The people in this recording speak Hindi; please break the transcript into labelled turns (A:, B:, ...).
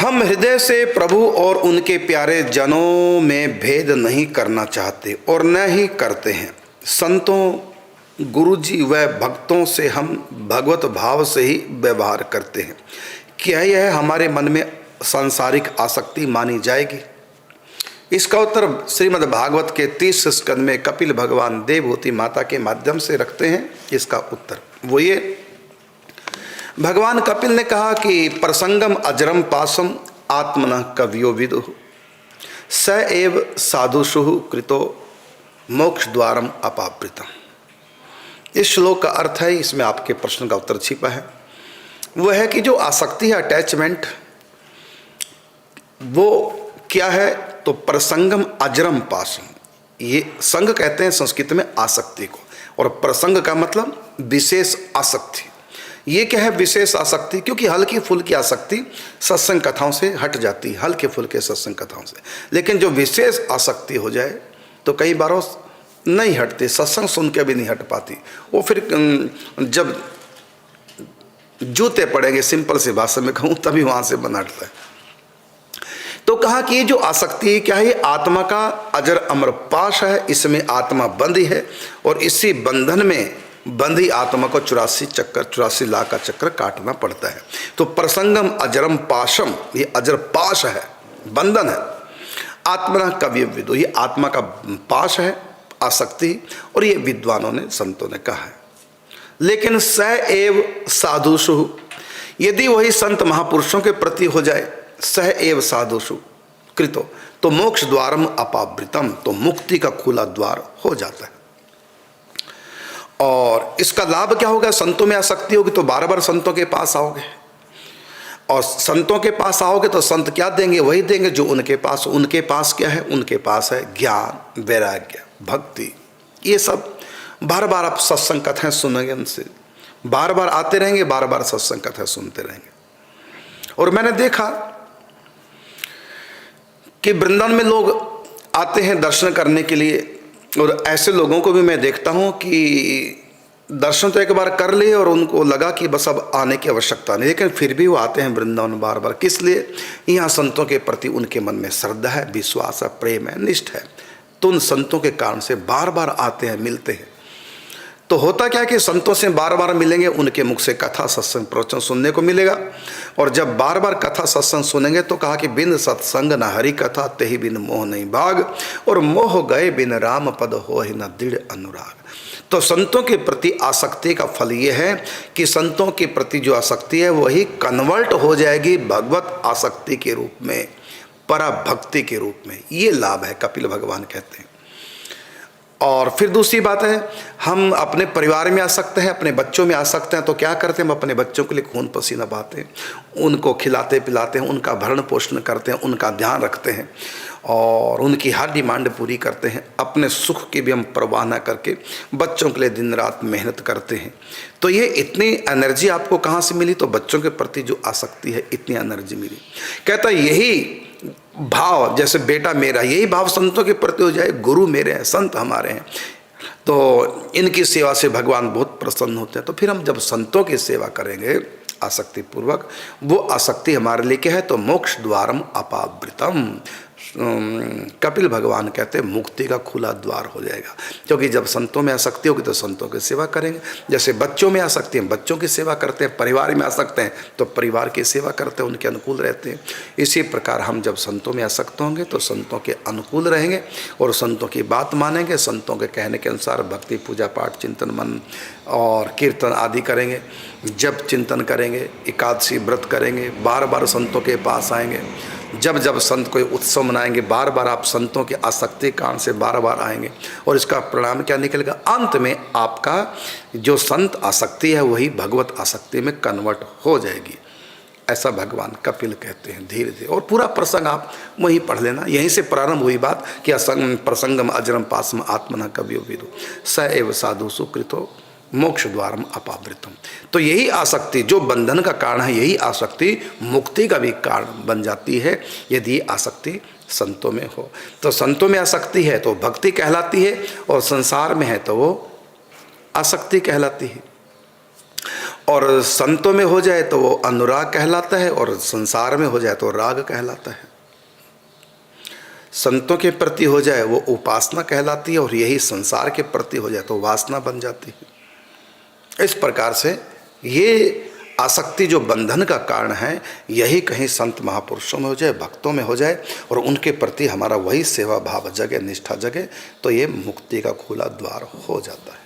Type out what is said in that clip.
A: हम हृदय से प्रभु और उनके प्यारे जनों में भेद नहीं करना चाहते और न ही करते हैं। संतों, गुरुजी व भक्तों से हम भगवत भाव से ही व्यवहार करते हैं। क्या यह हमारे मन में सांसारिक आसक्ति मानी जाएगी? इसका उत्तर श्रीमद् भागवत के 30 स्कंद में कपिल भगवान देवहूति माता के माध्यम से रखते हैं। इसका उत्तर वो ये, भगवान कपिल ने कहा कि प्रसंगम अजरम पासम आत्मनः कवियो विदुः स एव साधुषु कृतो मोक्ष द्वारम अपावृतम। इस श्लोक का अर्थ है, इसमें आपके प्रश्न का उत्तर छिपा है। वह है कि जो आसक्ति है, अटैचमेंट, वो क्या है? तो प्रसंगम अजरम पासम, ये संग कहते हैं संस्कृत में आसक्ति को, और प्रसंग का मतलब विशेष आसक्ति। ये क्या है विशेष आसक्ति? क्योंकि हल्की फुल्की आसक्ति सत्संग कथाओं से हट जाती है, हल्के फुल्के सत्संग कथाओं से। लेकिन जो विशेष आसक्ति हो जाए तो कई बार नहीं हटती, सत्संग सुन के भी नहीं हट पाती। वो फिर जब जूते पड़ेंगे, सिंपल सी भाषा में कहूँ, तभी वहाँ से बन हटता है। तो कहा कि ये जो आसक्ति क्या है, ये आत्मा का अजर अमर पाश है। इसमें आत्मा बंधी है और इसी बंधन में बंधी आत्मा को 84 लाख का चक्र काटना पड़ता है। तो प्रसंगम अजरम पाशम, ये अजर पाश है, बंधन है। आत्मना कवि विदु, ये आत्मा का पाश है, आसक्ति, और ये विद्वानों ने, संतों ने कहा है। लेकिन स एव साधुषु, यदि वही संत महापुरुषों के प्रति हो जाए, सह एव साधुषु कृतो, तो मोक्ष द्वारम अपावृतम, तो मुक्ति का खुला द्वार हो जाता है। और इसका लाभ क्या होगा? संतों में आसक्ति होगी तो बार बार संतों के पास आओगे, और संतों के पास आओगे तो संत क्या देंगे? वही देंगे जो उनके पास। उनके पास क्या है? उनके पास है ज्ञान, वैराग्य, भक्ति। ये सब बार बार आप सत्संग कथाएं सुनेंगे, उनसे बार बार आते रहेंगे, बार बार सत्संग कथाएं सुनते रहेंगे। और मैंने देखा कि वृंदावन में लोग आते हैं दर्शन करने के लिए, और ऐसे लोगों को भी मैं देखता हूँ कि दर्शन तो एक बार कर लिए और उनको लगा कि बस अब आने की आवश्यकता नहीं, लेकिन फिर भी वो आते हैं वृंदावन बार बार। किस लिए? यहाँ संतों के प्रति उनके मन में श्रद्धा है, विश्वास है, प्रेम है, निष्ठ है। तो उन संतों के कारण से बार बार आते हैं, मिलते हैं। तो होता क्या कि संतों से बार बार मिलेंगे, उनके मुख से कथा सत्संग प्रवचन सुनने को मिलेगा। और जब बार बार कथा सत्संग सुनेंगे तो कहा कि बिन सत्संग न हरि कथा, तेहि बिन मोह नहीं भाग, और मोह गए बिन राम पद होहि न दृढ़ अनुराग। तो संतों के प्रति आसक्ति का फल ये है कि संतों के प्रति जो आसक्ति है वही कन्वर्ट हो जाएगी भगवत आसक्ति के रूप में, पराभक्ति के रूप में। ये लाभ है, कपिल भगवान कहते हैं। और फिर दूसरी बात है, हम अपने परिवार में आ सकते हैं, अपने बच्चों में आ सकते हैं। तो क्या करते हैं? हम अपने बच्चों के लिए खून पसीना बहाते हैं, उनको खिलाते पिलाते हैं, उनका भरण पोषण करते हैं, उनका ध्यान रखते हैं और उनकी हर डिमांड पूरी करते हैं। अपने सुख की भी हम परवाह न करके बच्चों के लिए दिन रात मेहनत करते हैं। तो ये इतनी एनर्जी आपको कहाँ से मिली? तो बच्चों के प्रति जो आसक्ति है, इतनी एनर्जी मिली। कहता यही भाव, जैसे बेटा मेरा, यही भाव संतों के प्रति हो जाए, गुरु मेरे हैं, संत हमारे हैं, तो इनकी सेवा से भगवान बहुत प्रसन्न होते हैं। तो फिर हम जब संतों की सेवा करेंगे आसक्ति पूर्वक, वो आसक्ति हमारे लिए क्या है? तो मोक्ष द्वारम अपावृतम। कपिल भगवान कहते हैं मुक्ति का खुला द्वार हो जाएगा। क्योंकि जब संतों में आसक्ति होगी तो संतों की सेवा करेंगे। जैसे बच्चों में आसक्ति है, बच्चों की सेवा करते हैं, परिवार में आसक्त हैं तो परिवार की सेवा करते हैं, उनके अनुकूल रहते हैं। इसी प्रकार हम जब संतों में आसक्त होंगे तो संतों के अनुकूल रहेंगे और संतों की बात मानेंगे, संतों के कहने के अनुसार भक्ति, पूजा पाठ, चिंतन, मन और कीर्तन आदि करेंगे, जब चिंतन करेंगे, एकादशी व्रत करेंगे, बार बार संतों के पास आएंगे। जब जब संत कोई उत्सव मनाएंगे, बार बार आप संतों की आसक्ति कारण से बार बार आएंगे, और इसका परिणाम क्या निकलेगा? अंत में आपका जो संत आसक्ति है वही भगवत आसक्ति में कन्वर्ट हो जाएगी। ऐसा भगवान कपिल कहते हैं धीरे धीरे। और पूरा प्रसंग आप वहीं पढ़ लेना, यहीं से प्रारंभ हुई बात कि प्रसंगम अजरम पासम आत्मना कवियो विदु स एव साधु सुकृतो मोक्ष द्वारम अपावृतम। तो यही आसक्ति जो बंधन का कारण है, यही आसक्ति मुक्ति का भी कारण बन जाती है यदि आसक्ति संतों में हो। तो संतों में आसक्ति है तो भक्ति कहलाती है, और संसार में है तो वो आसक्ति कहलाती है। और संतों में हो जाए तो वो अनुराग कहलाता है, और संसार में हो जाए तो राग कहलाता है। संतों के प्रति हो जाए वो उपासना कहलाती है, और यही संसार के प्रति हो जाए तो वासना बन जाती है। इस प्रकार से ये आसक्ति जो बंधन का कारण है, यही कहीं संत महापुरुषों में हो जाए, भक्तों में हो जाए, और उनके प्रति हमारा वही सेवा भाव जगे, निष्ठा जगे, तो ये मुक्ति का खुला द्वार हो जाता है।